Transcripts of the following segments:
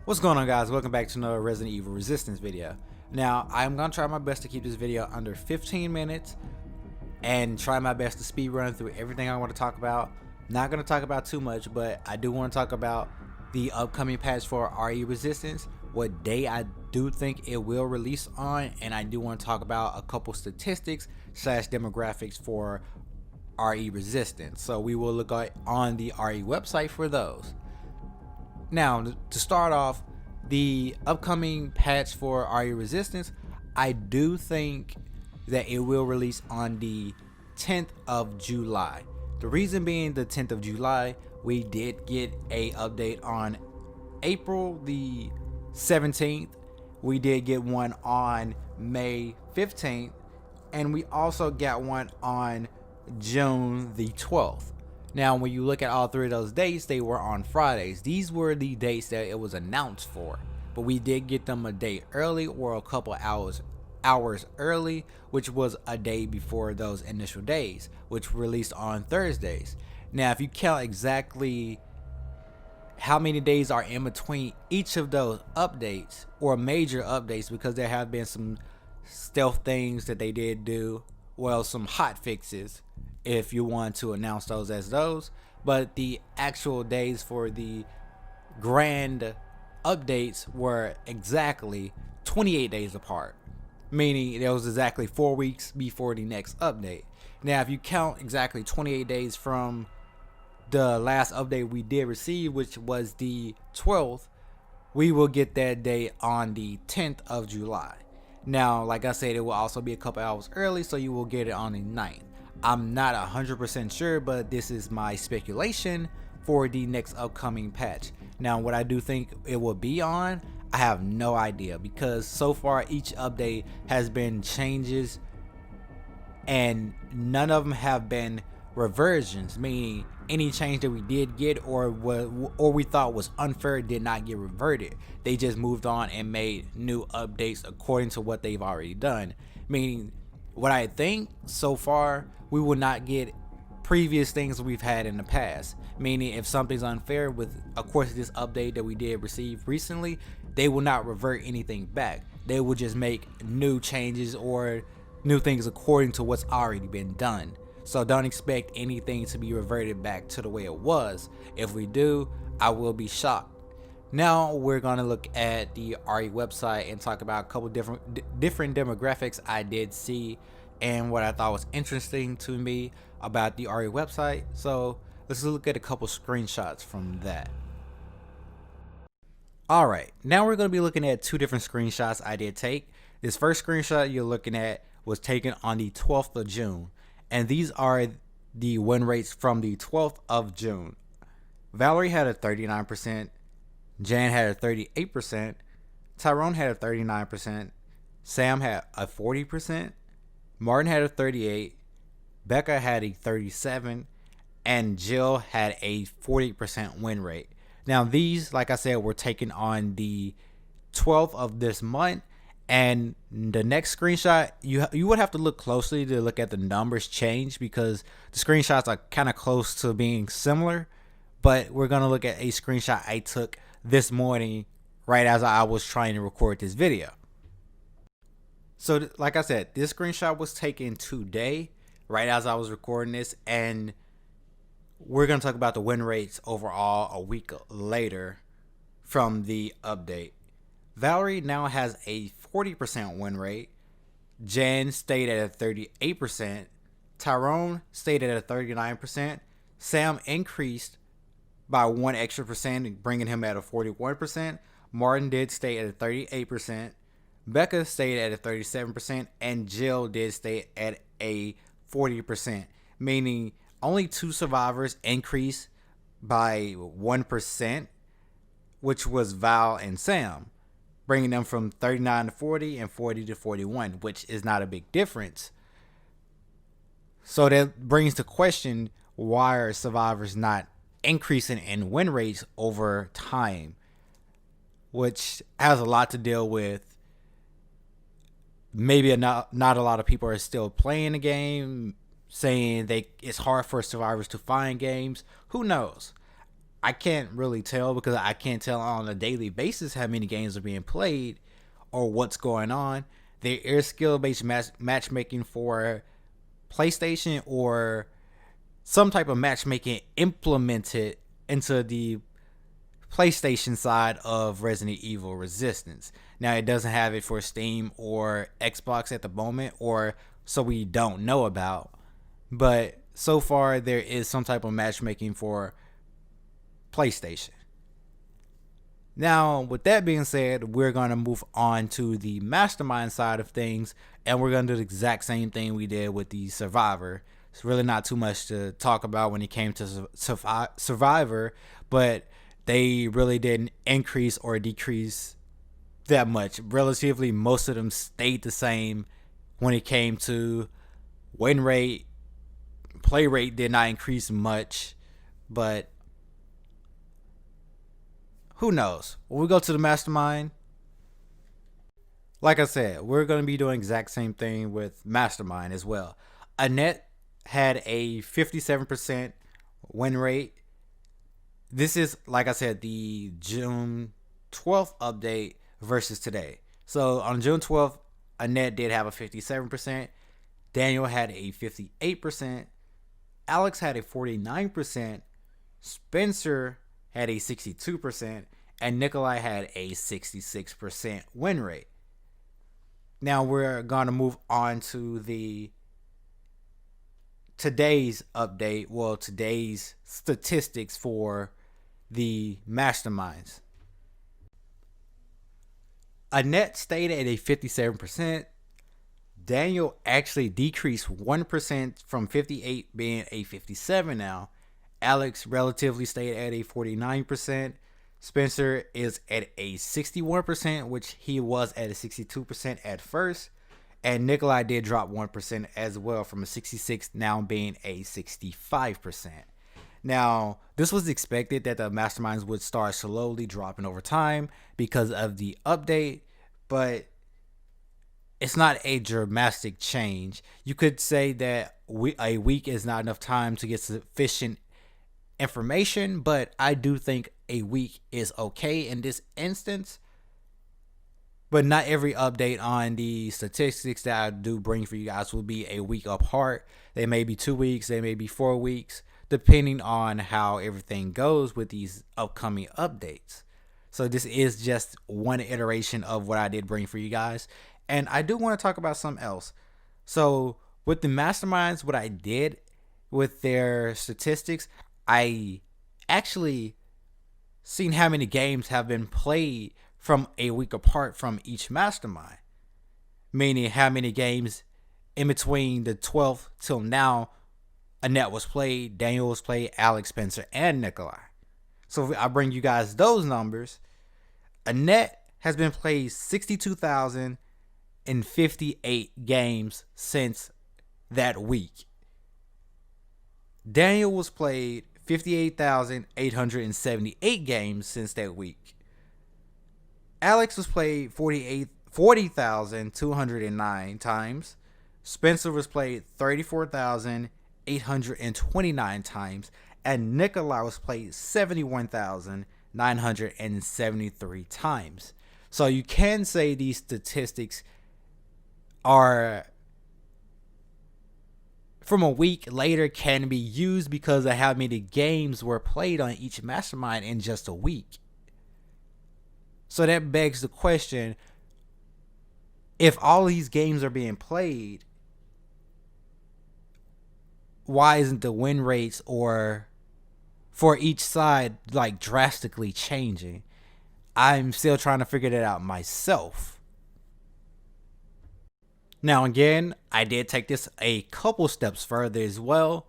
What's going on, guys? Welcome back to another Resident Evil Resistance video. Now, I'm going to try my best to keep this video under 15 minutes and try my best to speed run through everything I want to talk about. Not going to talk about too much, but I do want to talk about the upcoming patch for RE Resistance, what day I do think it will release on, and I do want to talk about a couple statistics / demographics for RE Resistance. So we will look at on the RE website for those. Now, to start off, the upcoming patch for RE Resistance, I do think that it will release on the 10th of July. The reason being the 10th of July, we did get a update on April the 17th. We did get one on May 15th, and we also got one on June the 12th. Now, when you look at all three of those dates, they were on Fridays. These were the dates that it was announced for, but we did get them a day early or a couple hours early, which was a day before those initial days, which released on Thursdays. Now, if you count exactly how many days are in between each of those updates or major updates, because there have been some stealth things that they did do, well, some hot fixes, if you want to announce those as those, but the actual days for the grand updates were exactly 28 days apart, meaning there was exactly 4 weeks before the next update. Now, if you count exactly 28 days from the last update we did receive, which was the 12th, we will get that date on the 10th of July. Now, like I said, it will also be a couple hours early, so you will get it on the 9th. I'm not 100% sure, but this is my speculation for the next upcoming patch. Now, what I do think it will be on, I have no idea, because so far each update has been changes and none of them have been reversions, meaning any change that we did get or we thought was unfair did not get reverted. They just moved on and made new updates according to what they've already done, meaning what I think so far, we will not get previous things we've had in the past. Meaning, if something's unfair with, of course, this update that we did receive recently, they will not revert anything back. They will just make new changes or new things according to what's already been done. So don't expect anything to be reverted back to the way it was. If we do, I will be shocked. Now we're going to look at the RE website and talk about a couple different demographics I did see and what I thought was interesting to me about the RE website. So let's look at a couple screenshots from that. Alright, now we're going to be looking at two different screenshots I did take. This first screenshot you're looking at was taken on the 12th of June. And these are the win rates from the 12th of June. Valerie had a 39%. Jan had a 38%, Tyrone had a 39%, Sam had a 40%, Martin had a 38%, Becca had a 37%, and Jill had a 40% win rate. Now these, like I said, were taken on the 12th of this month, and the next screenshot, you would have to look closely to look at the numbers change, because the screenshots are kind of close to being similar, but we're going to look at a screenshot I took this morning right as I was trying to record this video. So like I said, this screenshot was taken today right as I was recording this, and we're going to talk about the win rates overall a week later from the update. Valerie now has a 40% win rate, Jan stayed at a 38%, Tyrone stayed at a 39%, Sam increased by 1 extra percent, bringing him at a 41%. Martin did stay at a 38%. Becca stayed at a 37%, and Jill did stay at a 40%, meaning only 2 survivors increased by 1%, which was Val and Sam, bringing them from 39 to 40 and 40 to 41, which is not a big difference. So that brings the question, why are survivors not increasing in win rates over time, which has a lot to deal with maybe not a lot of people are still playing the game, saying it's hard for survivors to find games. Who knows? I can't really tell because I can't tell on a daily basis how many games are being played or what's going on. There is skill-based matchmaking for PlayStation or some type of matchmaking implemented into the PlayStation side of Resident Evil Resistance. Now, it doesn't have it for Steam or Xbox at the moment, or so we don't know about. But so far, there is some type of matchmaking for PlayStation. Now, with that being said, we're going to move on to the Mastermind side of things, and we're going to do the exact same thing we did with the Survivor. It's really not too much to talk about when it came to Survivor, but they really didn't increase or decrease that much. Relatively, most of them stayed the same when it came to win rate. Play rate did not increase much, but who knows? When we go to the Mastermind, like I said, we're going to be doing the exact same thing with Mastermind as well. Annette had a 57% win rate. This is, like I said, the June 12th update versus today. So on June 12th, Annette did have a 57%. Daniel had a 58%. Alex had a 49%. Spencer had a 62%. And Nikolai had a 66% win rate. Now we're going to move on to the today's update. Well, today's statistics for the Masterminds. Annette stayed at a 57%. Daniel actually decreased 1% from 58 being a 57 now. Alex relatively stayed at a 49%. Spencer is at a 61%, which he was at a 62% at first. And Nikolai did drop 1% as well from a 66 now being a 65%. Now, this was expected that the Masterminds would start slowly dropping over time because of the update, but it's not a dramatic change. You could say that a week is not enough time to get sufficient information, but I do think a week is okay in this instance. But not every update on the statistics that I do bring for you guys will be a week apart. They may be 2 weeks, they may be 4 weeks, depending on how everything goes with these upcoming updates. So this is just one iteration of what I did bring for you guys. And I do want to talk about something else. So with the Masterminds, what I did with their statistics, I actually seen how many games have been played from a week apart from each Mastermind. Meaning how many games in between the 12th till now Annette was played, Daniel was played, Alex, Spencer, and Nikolai. So if I bring you guys those numbers, Annette has been played 62,058 games since that week. Daniel was played 58,878 games since that week. Alex was played 40,209 times. Spencer was played 34,829 times. And Nikolai was played 71,973 times. So you can say these statistics are from a week later can be used because of how many games were played on each Mastermind in just a week. So that begs the question, if all these games are being played, why isn't the win rates or for each side like drastically changing? I'm still trying to figure that out myself. Now again, I did take this a couple steps further as well.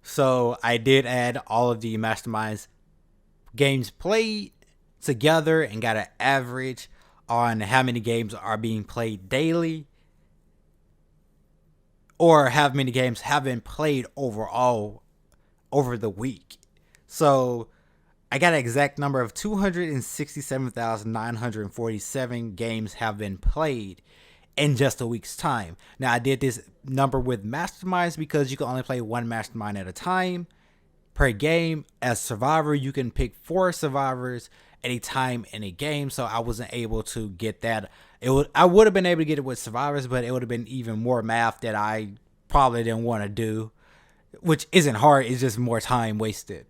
So I did add all of the Masterminds games played together and got an average on how many games are being played daily or how many games have been played overall over the week. So I got an exact number of 267,947 games have been played in just a week's time. Now I did this number with Masterminds because you can only play one Mastermind at a time. per game. As survivor, you can pick 4 survivors at a time in a game, so I wasn't able to get that. I would have been able to get it with survivors, but it would have been even more math that I probably didn't want to do, which isn't hard, it's just more time wasted.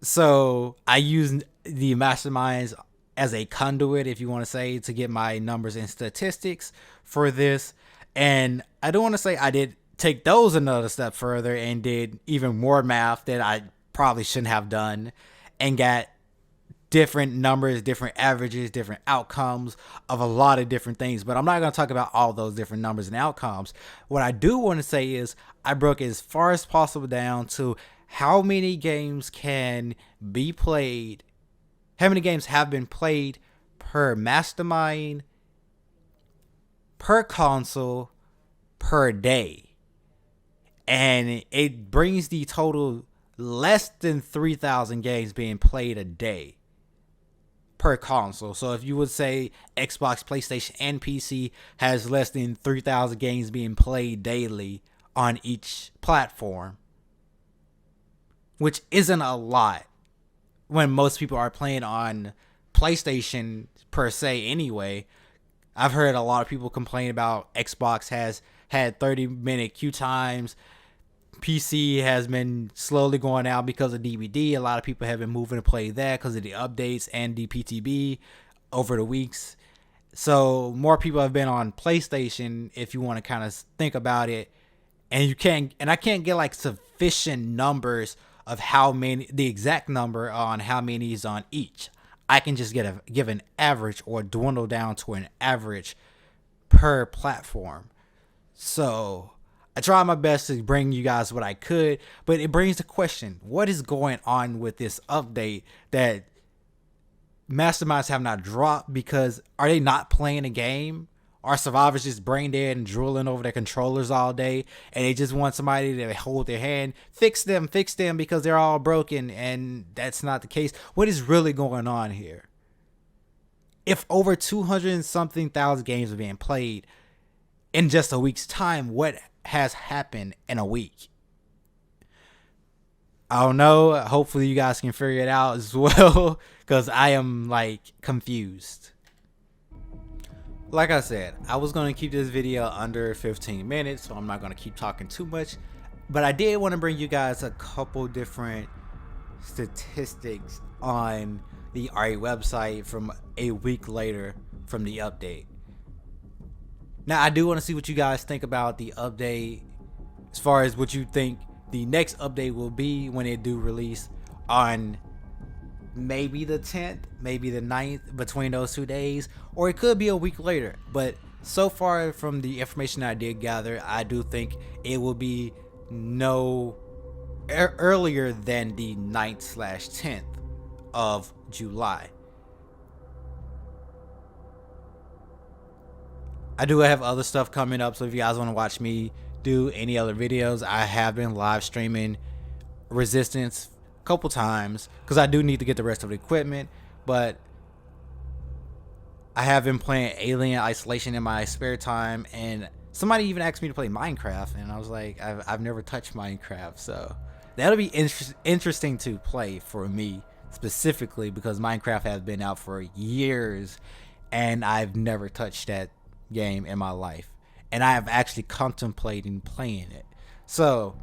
So I used the masterminds as a conduit, if you want to say, to get my numbers and statistics for this. And I don't want to say I did take those another step further and did even more math that I probably shouldn't have done, and got different numbers, different averages, different outcomes of a lot of different things. But I'm not going to talk about all those different numbers and outcomes. What I do want to say is I broke as far as possible down to how many games can be played, how many games have been played per mastermind, per console, per day. And it brings the total less than 3,000 games being played a day per console. So if you would say Xbox, PlayStation, and PC has less than 3,000 games being played daily on each platform, which isn't a lot when most people are playing on PlayStation per se anyway. I've heard a lot of people complain about Xbox has had 30-minute queue times. PC has been slowly going out because of DVD. A lot of people have been moving to play that because of the updates and the PTB over the weeks. So more people have been on PlayStation, if you want to kind of think about it. And I can't get like sufficient numbers of how many, the exact number on how many is on each. I can just give an average or dwindle down to an average per platform. So I tried my best to bring you guys what I could, but it brings the question, what is going on with this update that masterminds have not dropped? Because are they not playing a game? Are survivors just brain dead and drooling over their controllers all day, and they just want somebody to hold their hand, fix them because they're all broken? And that's not the case. What is really going on here? If over 200 and something thousand games are being played in just a week's time, what has happened in a week? I don't know. Hopefully you guys can figure it out as well, because I am like confused. Like I said, I was going to keep this video under 15 minutes, so I'm not going to keep talking too much. But I did want to bring you guys a couple different statistics on the RE website from a week later from the update. Now, I do want to see what you guys think about the update, as far as what you think the next update will be when it do release on maybe the 10th, maybe the 9th, between those 2 days, or it could be a week later. But so far from the information I did gather, I do think it will be no earlier than the 9th/10th of July. I do have other stuff coming up, so if you guys want to watch me do any other videos, I have been live streaming Resistance a couple times because I do need to get the rest of the equipment. But I have been playing Alien Isolation in my spare time, and somebody even asked me to play Minecraft, and I was like, I've never touched Minecraft, so that'll be interesting to play for me specifically, because Minecraft has been out for years and I've never touched that game in my life, and I have actually contemplating playing it. So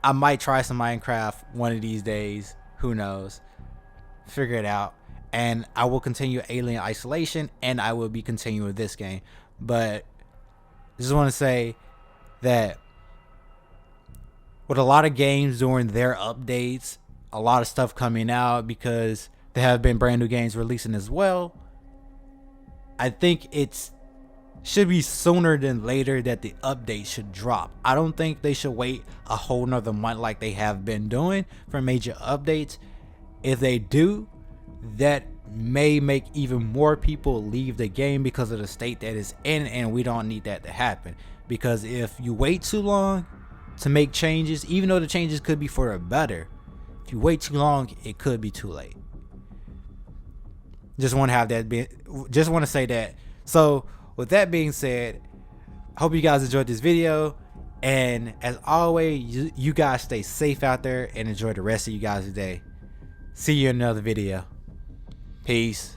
I might try some Minecraft one of these days, who knows, figure it out. And I will continue Alien Isolation, and I will be continuing this game. But I just want to say that with a lot of games during their updates, a lot of stuff coming out because there have been brand new games releasing as well, I think it's should be sooner than later that the update should drop. I don't think they should wait a whole nother month like they have been doing for major updates. If they do, that may make even more people leave the game because of the state that it's in, and we don't need that to happen. Because if you wait too long to make changes, even though the changes could be for the better, if you wait too long, it could be too late. Just want to have that just want to say that. So with that being said, hope you guys enjoyed this video. And as always, you guys stay safe out there and enjoy the rest of you guys' day. See you in another video. Peace.